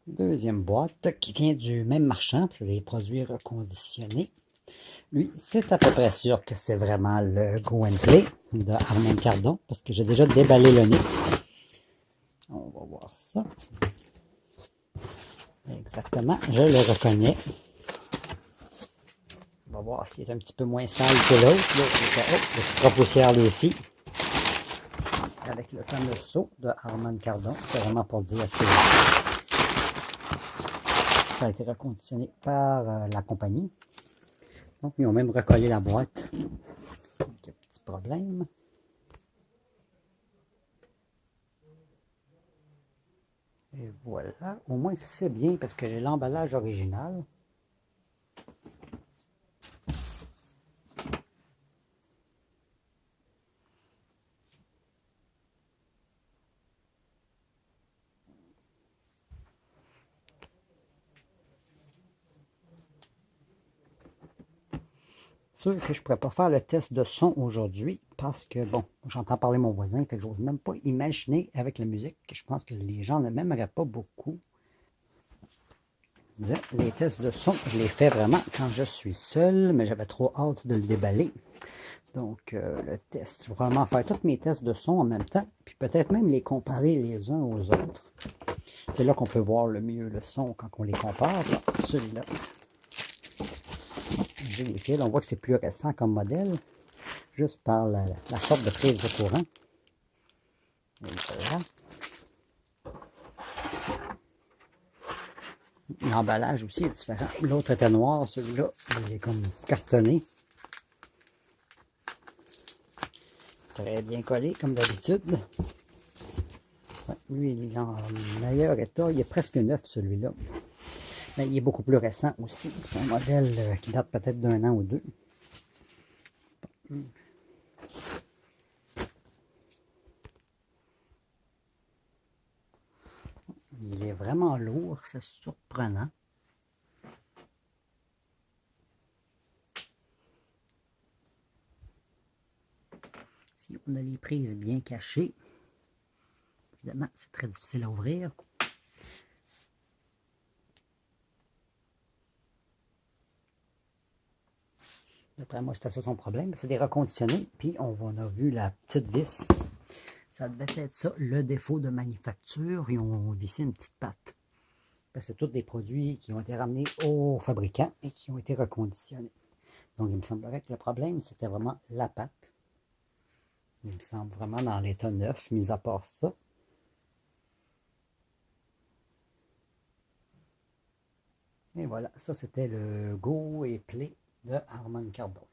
Deuxième boîte qui vient du même marchand, c'est des produits reconditionnés. Lui, c'est à peu près sûr que c'est vraiment le Go and Play de Harman Kardon, parce que j'ai déjà déballé l'Onyx. On va voir ça. Exactement, je le reconnais. On va voir s'il est un petit peu moins sale que l'autre. Oh, le petit trop poussière lui aussi. Avec le fameux seau de Harman Kardon. C'est vraiment pour dire que ça a été reconditionné par la compagnie. Donc, ils ont même recollé la boîte. Donc, petit problème. Et voilà. Au moins, c'est bien parce que j'ai l'emballage original. Sûr que je ne pourrais pas faire le test de son aujourd'hui parce que, bon, j'entends parler mon voisin, fait que j'ose même pas imaginer avec la musique. Je pense que les gens ne m'aimeraient pas beaucoup. Les tests de son, je les fais vraiment quand je suis seul, mais j'avais trop hâte de le déballer. Donc, le test, je vais vraiment faire tous mes tests de son en même temps, puis peut-être même les comparer les uns aux autres. C'est là qu'on peut voir le mieux le son quand on les compare. Celui-là, j'ai les fils, on voit que c'est plus récent comme modèle, juste par la sorte de prise de courant. Et voilà. L'emballage aussi est différent. L'autre était noir, celui-là, il est comme cartonné. Très bien collé, comme d'habitude. Ouais, lui, il est en meilleur état. Il est presque neuf, celui-là. Mais il est beaucoup plus récent aussi. C'est un modèle qui date peut-être d'un an ou deux. Il est vraiment lourd, c'est surprenant. Si on a les prises bien cachées, évidemment, c'est très difficile à ouvrir. D'après moi, c'était ça son problème. C'est des reconditionnés. Puis, on a vu la petite vis. Ça devait être ça, le défaut de manufacture. Ils ont vissé une petite patte. C'est tous des produits qui ont été ramenés au fabricant et qui ont été reconditionnés. Donc, il me semblerait que le problème, c'était vraiment la patte. Il me semble vraiment dans l'état neuf, mis à part ça. Et voilà, ça c'était le Go et Play de Harman Kardon.